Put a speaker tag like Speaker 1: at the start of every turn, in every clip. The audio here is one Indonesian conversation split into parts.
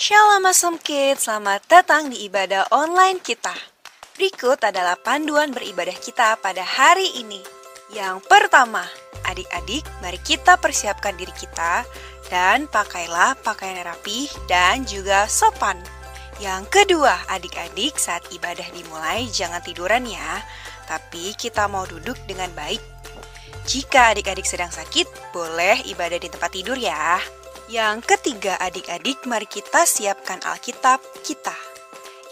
Speaker 1: Shalom Awesome Kids, selamat datang di ibadah online kita. Berikut adalah panduan beribadah kita pada hari ini. Yang pertama, adik-adik, mari kita persiapkan diri kita dan pakailah pakaian rapi dan juga sopan. Yang kedua, adik-adik, saat ibadah dimulai jangan tiduran ya, tapi kita mau duduk dengan baik. Jika adik-adik sedang sakit, boleh ibadah di tempat tidur ya. Yang ketiga, adik-adik, mari kita siapkan Alkitab kita.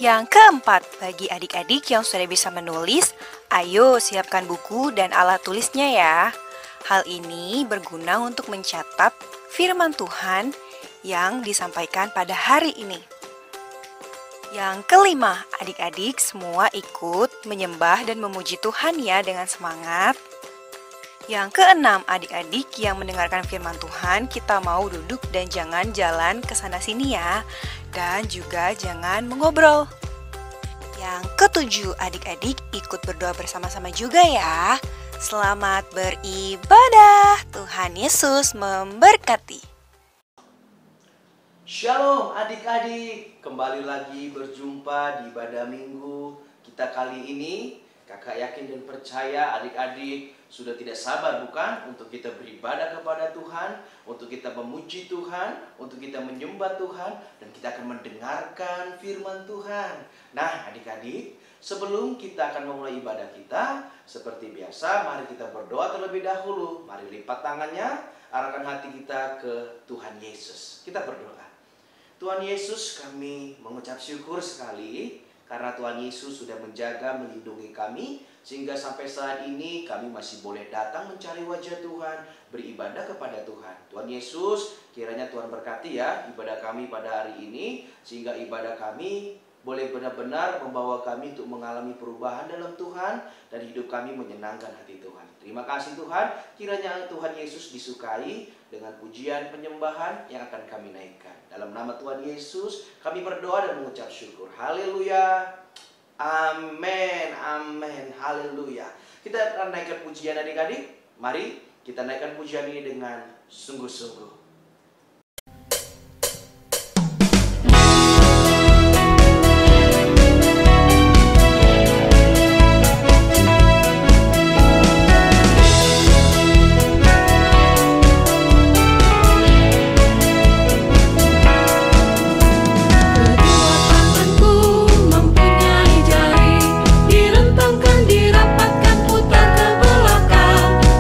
Speaker 1: Yang keempat, bagi adik-adik yang sudah bisa menulis, ayo siapkan buku dan alat tulisnya ya. Hal ini berguna untuk mencatat firman Tuhan yang disampaikan pada hari ini. Yang kelima, adik-adik semua ikut menyembah dan memuji Tuhan ya dengan semangat. Yang keenam, adik-adik yang mendengarkan firman Tuhan, kita mau duduk dan jangan jalan ke sana-sini ya. Dan juga jangan mengobrol. Yang ketujuh, adik-adik ikut berdoa bersama-sama juga ya. Selamat beribadah. Tuhan Yesus memberkati.
Speaker 2: Shalom adik-adik, kembali lagi berjumpa di ibadah minggu kita kali ini. Kakak yakin dan percaya adik-adik sudah tidak sabar bukan untuk kita beribadah kepada Tuhan, untuk kita memuji Tuhan, untuk kita menyembah Tuhan, dan kita akan mendengarkan firman Tuhan. Nah adik-adik, sebelum kita akan memulai ibadah kita, seperti biasa mari kita berdoa terlebih dahulu. Mari lipat tangannya, arahkan hati kita ke Tuhan Yesus. Kita berdoa. Tuhan Yesus, kami mengucap syukur sekali karena Tuhan Yesus sudah menjaga, melindungi kami, sehingga sampai saat ini kami masih boleh datang mencari wajah Tuhan, beribadah kepada Tuhan. Tuhan Yesus, kiranya Tuhan berkati ya ibadah kami pada hari ini, sehingga ibadah kami boleh benar-benar membawa kami untuk mengalami perubahan dalam Tuhan, dan hidup kami menyenangkan hati Tuhan. Terima kasih Tuhan, kiranya Tuhan Yesus disukai dengan pujian penyembahan yang akan kami naikkan. Dalam nama Tuhan Yesus kami berdoa dan mengucap syukur. Haleluya. Amin. Amin. Haleluya. Kita akan naikkan pujian adik-adik. Mari kita naikkan pujian ini dengan sungguh-sungguh.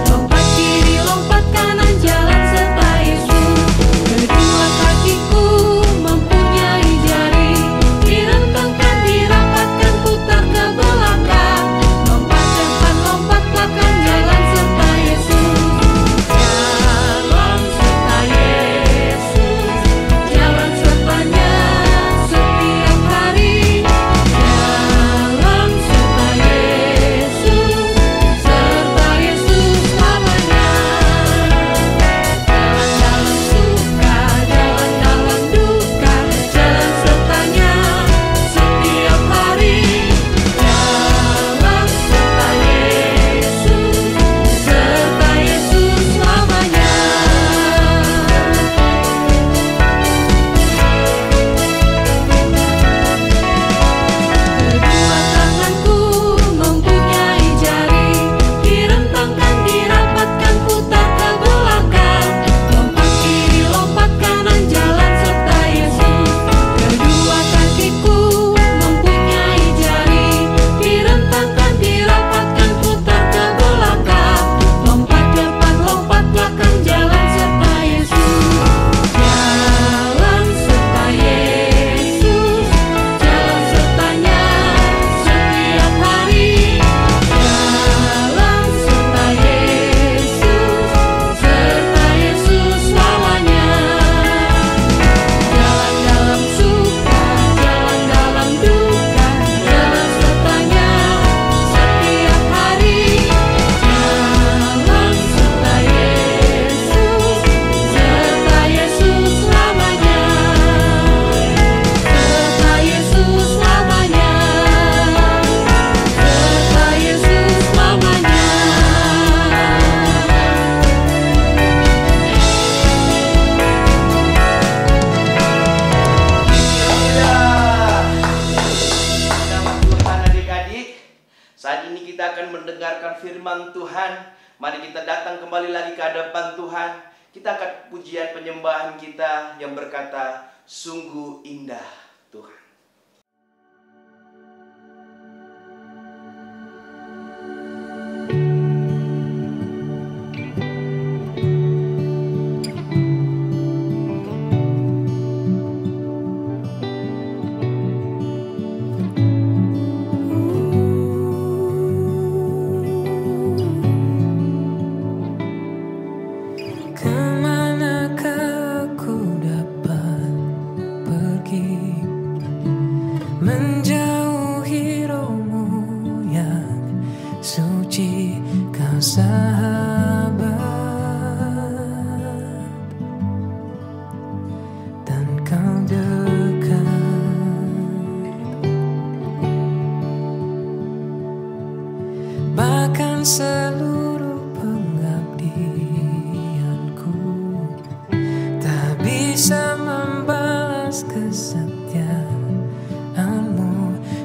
Speaker 3: Lompat kiri, lompat kanan, jalan serta Yesus.
Speaker 2: Saat ini kita akan mendengarkan firman Tuhan. Mari kita datang kembali lagi ke hadapan Tuhan. Kita akan pujian penyembahan kita yang berkata, sungguh indah Tuhan.
Speaker 3: Menjauhi rohmu yang suci, kau sahabat, dan kau dekat. Bahkan seluruh pengabdianku tak bisa membalas kesetiaan.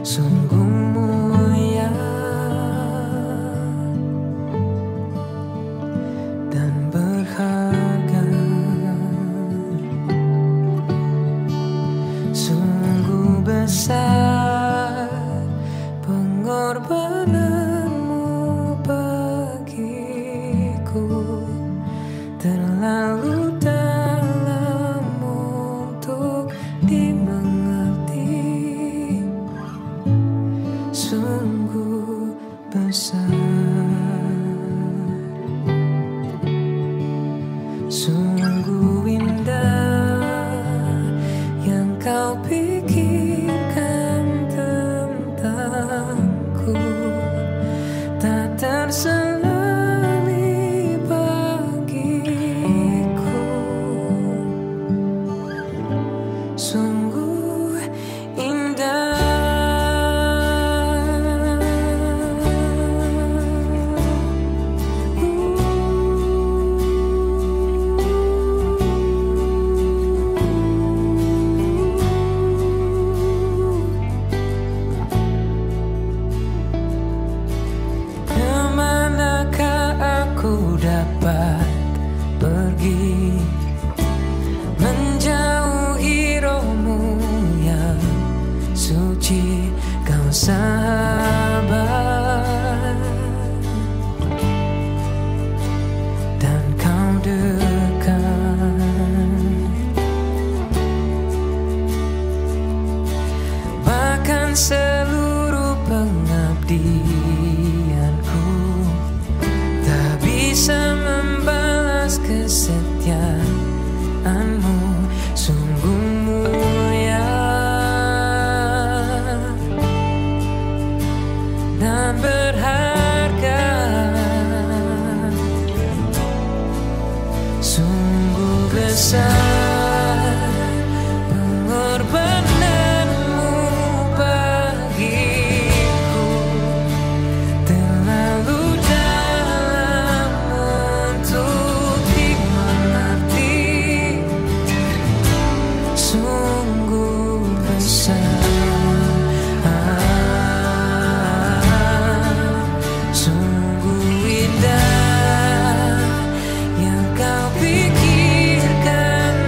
Speaker 3: Sungguh mulia dan berharga, sungguh besar pengorbananmu bagiku, terlalu dalam untuk dimengerti. Sungguh besar, sungguh indah yang kau pikirkan tentangku, tak terselami bagiku. Sungguh indah. Dapat pergi menjauhi rohmu yang suci, kau sahabat, dan kau dekat. Bahkan seluruh pengabdianku bisa membalas kesetiaanmu. Sungguh mulia dan berharga, sungguh besar pengorbananmu bagiku, terlalu sungguh besar, sungguh indah yang kau pikirkan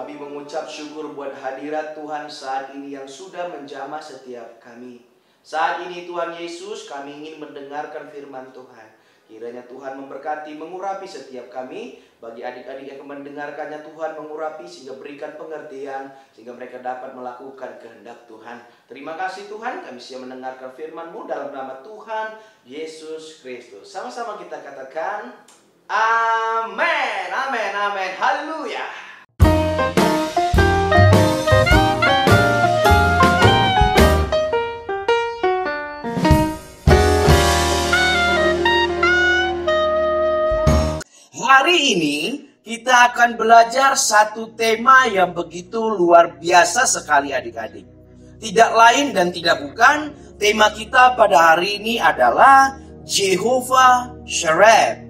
Speaker 2: Kami mengucap syukur buat hadirat Tuhan saat ini yang sudah menjamah setiap kami. Saat ini Tuhan Yesus, kami ingin mendengarkan firman Tuhan. Kiranya Tuhan memberkati, mengurapi setiap kami. Bagi adik-adik yang mendengarkannya, Tuhan mengurapi sehingga berikan pengertian, sehingga mereka dapat melakukan kehendak Tuhan. Terima kasih Tuhan, kami siap mendengarkan firman-Mu dalam nama Tuhan Yesus Kristus. Sama-sama kita katakan, amin, amin, amin, haleluya. Hari ini kita akan belajar satu tema yang begitu luar biasa sekali adik-adik. Tidak lain dan tidak bukan, tema kita pada hari ini adalah Jehovah Shereb.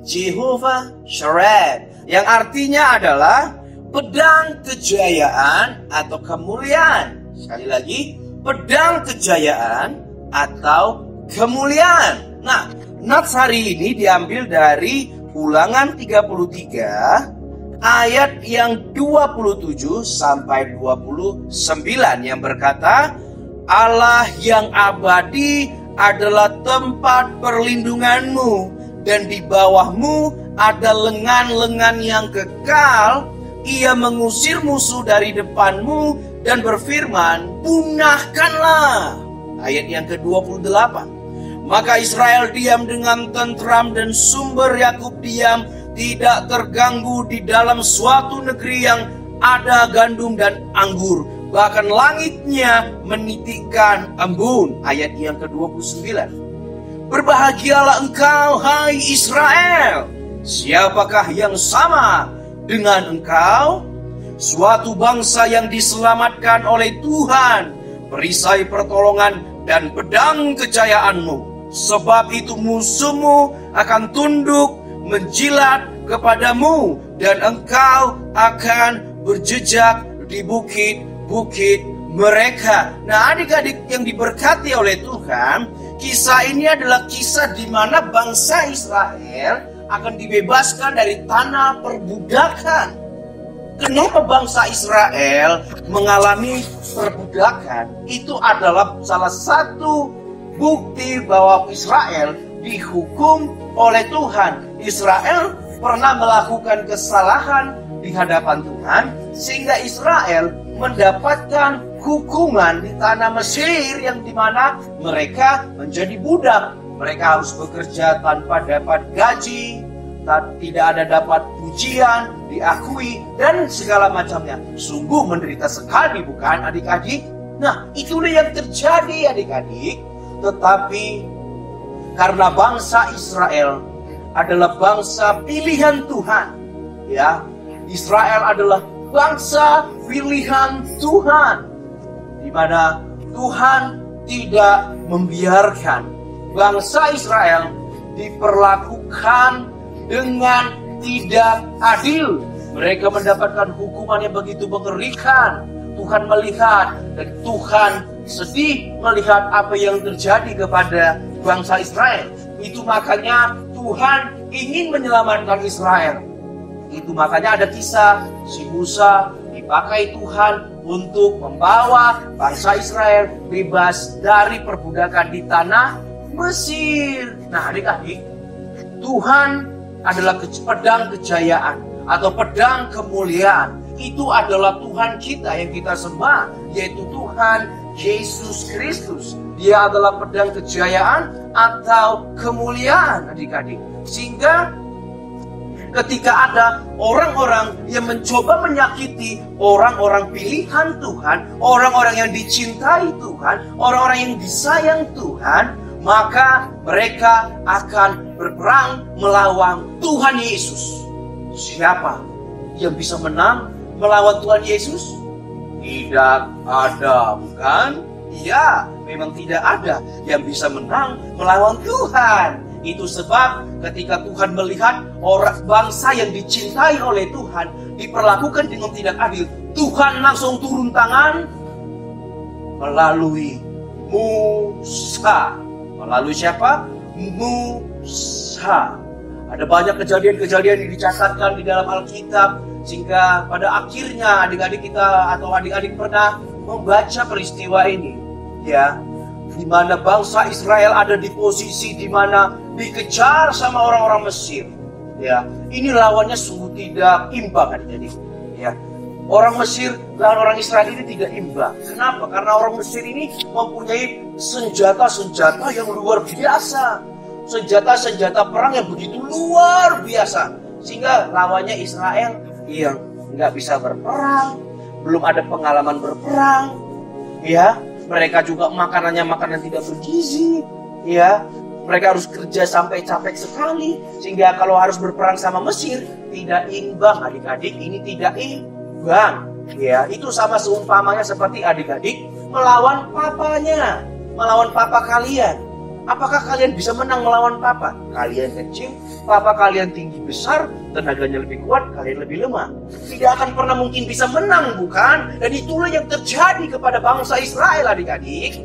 Speaker 2: Jehovah Shereb, yang artinya adalah pedang kejayaan atau kemuliaan. Sekali lagi, pedang kejayaan atau kemuliaan. Nah, nats hari ini diambil dari Ulangan 33 ayat yang 27 sampai 29 yang berkata, Allah yang abadi adalah tempat perlindunganmu, dan di bawahmu ada lengan-lengan yang kekal. Ia mengusir musuh dari depanmu dan berfirman, punahkanlah. Ayat yang ke-28. Maka Israel diam dengan tentram dan sumber Yakub diam, tidak terganggu di dalam suatu negeri yang ada gandum dan anggur. Bahkan langitnya menitikkan embun. Ayat yang ke-29. Berbahagialah engkau, hai Israel. Siapakah yang sama dengan engkau? Suatu bangsa yang diselamatkan oleh Tuhan, perisai pertolongan dan pedang kejayaanmu. Sebab itu musuhmu akan tunduk menjilat kepadamu, dan engkau akan berjejak di bukit-bukit mereka. Nah, adik-adik yang diberkati oleh Tuhan, kisah ini adalah kisah di mana bangsa Israel akan dibebaskan dari tanah perbudakan. Kenapa bangsa Israel mengalami perbudakan? Itu adalah salah satu bukti bahwa Israel dihukum oleh Tuhan. Israel pernah melakukan kesalahan di hadapan Tuhan, sehingga Israel mendapatkan hukuman di tanah Mesir, yang dimana mereka menjadi budak. Mereka harus bekerja tanpa dapat gaji, tidak ada dapat pujian, diakui, dan segala macamnya. Sungguh menderita sekali, bukan adik-adik? Nah, itulah yang terjadi adik-adik. Tetapi karena bangsa Israel adalah bangsa pilihan Tuhan, ya, Israel adalah bangsa pilihan Tuhan, di mana Tuhan tidak membiarkan bangsa Israel diperlakukan dengan tidak adil. Mereka mendapatkan hukuman yang begitu mengerikan. Tuhan melihat dan Tuhan sedih melihat apa yang terjadi kepada bangsa Israel. Itu makanya Tuhan ingin menyelamatkan Israel. Itu makanya ada kisah si Musa dipakai Tuhan untuk membawa bangsa Israel bebas dari perbudakan di tanah Mesir. Nah, adik-adik, Tuhan adalah pedang kejayaan atau pedang kemuliaan. Itu adalah Tuhan kita yang kita sembah, yaitu Tuhan Yesus Kristus. Dia adalah pedang kejayaan atau kemuliaan, adik-adik. Sehingga ketika ada orang-orang yang mencoba menyakiti orang-orang pilihan Tuhan, orang-orang yang dicintai Tuhan, orang-orang yang disayang Tuhan, maka mereka akan berperang melawan Tuhan Yesus. Siapa yang bisa menang melawan Tuhan Yesus? Tidak ada, bukan? Ya, memang tidak ada yang bisa menang melawan Tuhan. Itu sebab ketika Tuhan melihat orang bangsa yang dicintai oleh Tuhan diperlakukan dengan tidak adil, Tuhan langsung turun tangan melalui Musa. Melalui siapa? Musa. Ada banyak kejadian-kejadian yang dicatatkan di dalam Alkitab, sehingga pada akhirnya adik-adik kita atau adik-adik pernah membaca peristiwa ini, ya, di mana bangsa Israel ada di posisi di mana dikejar sama orang-orang Mesir. Ya, ini lawannya sungguh tidak imbang, adik-adik. Ya, orang Mesir lawan orang Israel ini tidak imbang. Kenapa? Karena orang Mesir ini mempunyai senjata-senjata yang luar biasa. Senjata-senjata perang yang begitu luar biasa. Sehingga lawannya Israel yang nggak bisa berperang, belum ada pengalaman berperang. Ya, mereka juga makanannya makanan tidak bergizi. Ya, mereka harus kerja sampai capek sekali. Sehingga kalau harus berperang sama Mesir, tidak imbang adik-adik. Ini tidak imbang. Ya, itu sama seumpamanya seperti adik-adik melawan papanya, melawan papa kalian. Apakah kalian bisa menang melawan papa? Kalian kecil, papa kalian tinggi besar, tenaganya lebih kuat, kalian lebih lemah. Tidak akan pernah mungkin bisa menang, bukan? Dan itulah yang terjadi kepada bangsa Israel, adik-adik.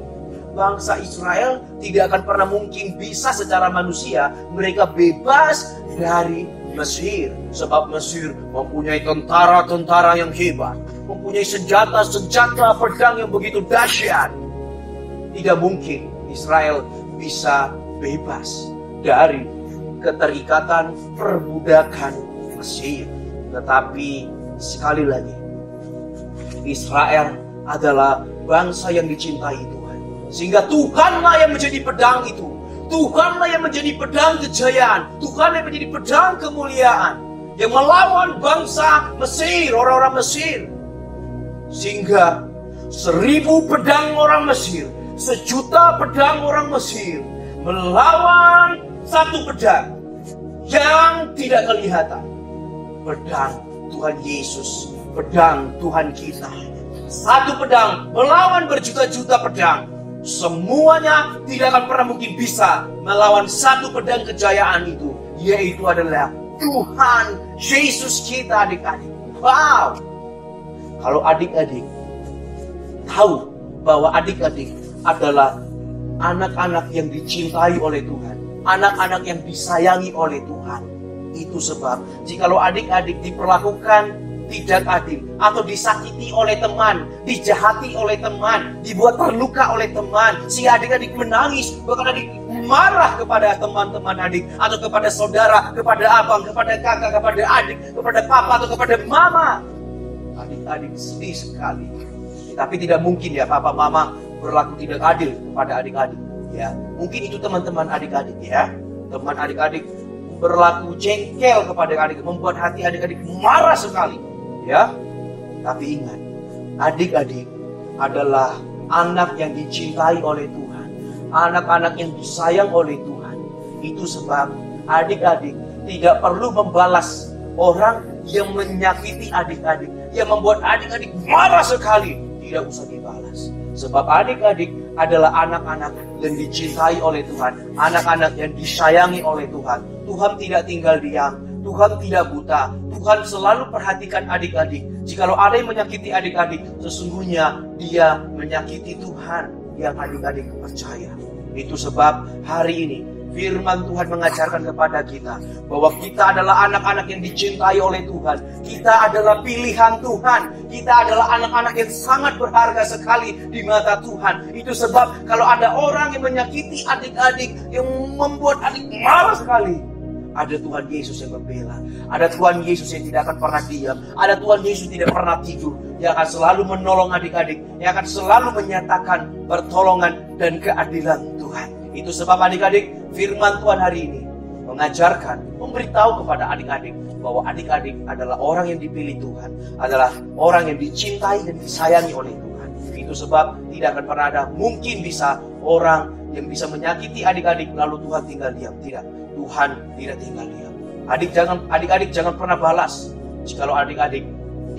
Speaker 2: Bangsa Israel tidak akan pernah mungkin bisa secara manusia mereka bebas dari Mesir. Sebab Mesir mempunyai tentara-tentara yang hebat, mempunyai senjata-senjata pedang yang begitu dahsyat. Tidak mungkin Israel bisa bebas dari keterikatan perbudakan Mesir. Tetapi sekali lagi, Israel adalah bangsa yang dicintai Tuhan. Sehingga Tuhanlah yang menjadi pedang itu. Tuhanlah yang menjadi pedang kejayaan. Tuhan yang menjadi pedang kemuliaan. Yang melawan bangsa Mesir, orang-orang Mesir. Sehingga 1000 pedang orang Mesir, 1.000.000 pedang orang Mesir melawan satu pedang yang tidak kelihatan. Pedang Tuhan Yesus, pedang Tuhan kita. Satu pedang melawan berjuta-juta pedang. Semuanya tidak akan pernah mungkin bisa melawan satu pedang kejayaan itu, yaitu adalah Tuhan Yesus kita, adik-adik. Wow! Kalau adik-adik tahu bahwa adik-adik adalah anak-anak yang dicintai oleh Tuhan, anak-anak yang disayangi oleh Tuhan. Itu sebab jikalau adik-adik diperlakukan tidak adil, atau disakiti oleh teman, dijahati oleh teman, dibuat terluka oleh teman, sehingga adik-adik menangis, bahkan adik marah kepada teman-teman adik, atau kepada saudara, kepada abang, kepada kakak, kepada adik, kepada papa, atau kepada mama. Adik-adik sedih sekali. Tapi tidak mungkin ya papa mama berlaku tidak adil kepada adik-adik. Ya, mungkin itu teman-teman adik-adik ya. Teman adik-adik berlaku jengkel kepada adik, membuat hati adik-adik marah sekali. Ya, tapi ingat, adik-adik adalah anak yang dicintai oleh Tuhan, anak-anak yang disayang oleh Tuhan. Itu sebab adik-adik tidak perlu membalas orang yang menyakiti adik-adik, yang membuat adik-adik marah sekali. Tidak usah dibalas. Sebab adik-adik adalah anak-anak yang dicintai oleh Tuhan, anak-anak yang disayangi oleh Tuhan. Tuhan tidak tinggal diam, Tuhan tidak buta. Tuhan selalu perhatikan adik-adik. Jikalau ada yang menyakiti adik-adik, sesungguhnya dia menyakiti Tuhan yang adik-adik percaya. Itu sebab hari ini firman Tuhan mengajarkan kepada kita bahwa kita adalah anak-anak yang dicintai oleh Tuhan. Kita adalah pilihan Tuhan. Kita adalah anak-anak yang sangat berharga sekali di mata Tuhan. Itu sebab kalau ada orang yang menyakiti adik-adik, yang membuat adik marah sekali, ada Tuhan Yesus yang membela. Ada Tuhan Yesus yang tidak akan pernah diam. Ada Tuhan Yesus yang tidak pernah tidur. Yang akan selalu menolong adik-adik. Yang akan selalu menyatakan pertolongan dan keadilan Tuhan. Itu sebab adik-adik, firman Tuhan hari ini mengajarkan, memberitahu kepada adik-adik bahwa adik-adik adalah orang yang dipilih Tuhan, adalah orang yang dicintai dan disayangi oleh Tuhan. Itu sebab tidak akan pernah ada mungkin bisa orang yang bisa menyakiti adik-adik lalu Tuhan tinggal diam. Tidak, Tuhan tidak tinggal diam. Adik-adik jangan pernah balas jikalau adik-adik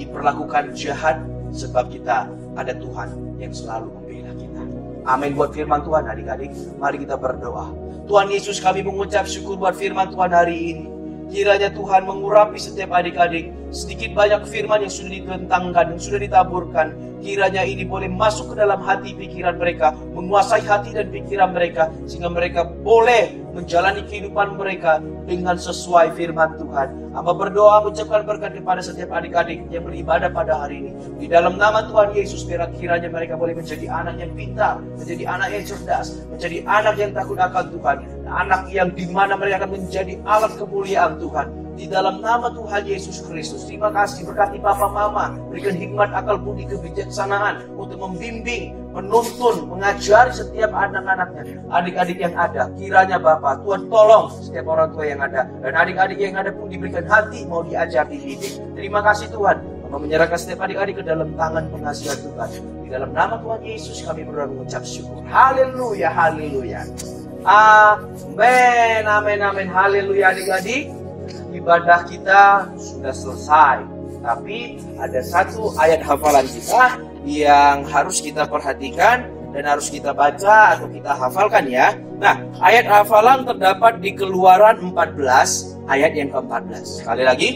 Speaker 2: diperlakukan jahat, sebab kita ada Tuhan yang selalu membela kita. Amin buat firman Tuhan adik-adik. Mari kita berdoa. Tuhan Yesus, kami mengucap syukur buat firman Tuhan hari ini. Kiranya Tuhan mengurapi setiap adik-adik. Sedikit banyak firman yang sudah ditentangkan, yang sudah ditaburkan. Kiranya ini boleh masuk ke dalam hati pikiran mereka, menguasai hati dan pikiran mereka, sehingga mereka boleh menjalani kehidupan mereka dengan sesuai firman Tuhan. Hamba berdoa mengucapkan berkat kepada setiap adik-adik yang beribadah pada hari ini. Di dalam nama Tuhan Yesus, kiranya mereka boleh menjadi anak yang pintar, menjadi anak yang cerdas, menjadi anak yang takut akan Tuhan, anak yang dimana mereka akan menjadi alat kemuliaan Tuhan. Di dalam nama Tuhan Yesus Kristus, terima kasih berkati Papa Mama, berikan hikmat, akal budi, kebijaksanaan untuk membimbing, menuntun, mengajari setiap anak-anaknya, adik-adik yang ada. Kiranya Bapak, Tuhan tolong setiap orang tua yang ada, dan adik-adik yang ada pun diberikan hati mau diajar, dididik. Terima kasih Tuhan, Mama menyerahkan setiap adik-adik ke dalam tangan pengasihan Tuhan. Di dalam nama Tuhan Yesus kami berdoa mengucap syukur. Haleluya, haleluya. Amin, amin, amin, haleluya. Adik-adik, ibadah kita sudah selesai, tapi ada satu ayat hafalan kita yang harus kita perhatikan dan harus kita baca atau kita hafalkan ya. Nah, ayat hafalan terdapat di Keluaran 14 ayat yang ke-14. Sekali lagi,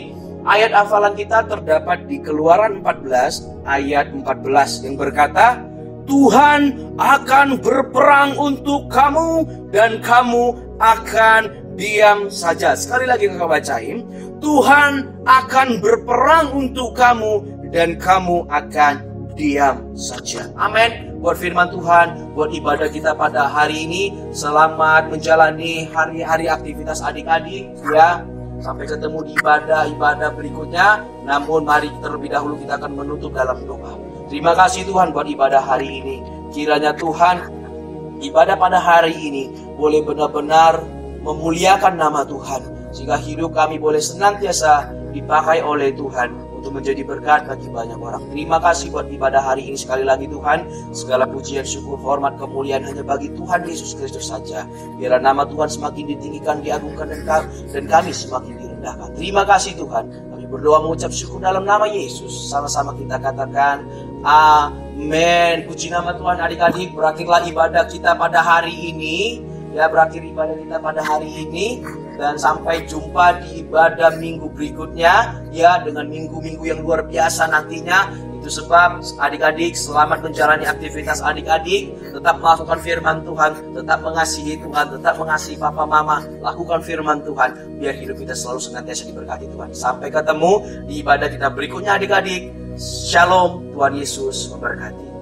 Speaker 2: ayat hafalan kita terdapat di Keluaran 14 ayat 14 yang berkata, Tuhan akan berperang untuk kamu dan kamu akan diam saja. Sekali lagi kakak bacain. Tuhan akan berperang untuk kamu dan kamu akan diam saja. Amin. Buat firman Tuhan, buat ibadah kita pada hari ini. Selamat menjalani hari-hari aktivitas adik-adik ya. Sampai ketemu di ibadah-ibadah berikutnya. Namun mari terlebih dahulu kita akan menutup dalam doa. Terima kasih Tuhan buat ibadah hari ini. Kiranya Tuhan, ibadah pada hari ini boleh benar-benar memuliakan nama Tuhan, sehingga hidup kami boleh senantiasa dipakai oleh Tuhan untuk menjadi berkat bagi banyak orang. Terima kasih buat ibadah hari ini sekali lagi Tuhan. Segala pujian, syukur, hormat, kemuliaan hanya bagi Tuhan Yesus Kristus saja. Biarlah nama Tuhan semakin ditinggikan, diagungkan, dan kami semakin direndahkan. Terima kasih Tuhan. Kami berdoa mengucap syukur dalam nama Yesus. Sama-sama kita katakan amin. Puji nama Tuhan. Adik-adik, berakhirlah ibadah kita pada hari ini. Ya, berakhir ibadah kita pada hari ini. Dan sampai jumpa di ibadah minggu berikutnya. Ya, dengan minggu-minggu yang luar biasa nantinya. Itu sebab adik-adik selamat menjalani aktivitas adik-adik. Tetap melakukan firman Tuhan. Tetap mengasihi Tuhan. Tetap mengasihi Papa Mama. Lakukan firman Tuhan. Biar hidup kita selalu senantiasa diberkati Tuhan. Sampai ketemu di ibadah kita berikutnya adik-adik. Shalom, Tuhan Yesus memberkati.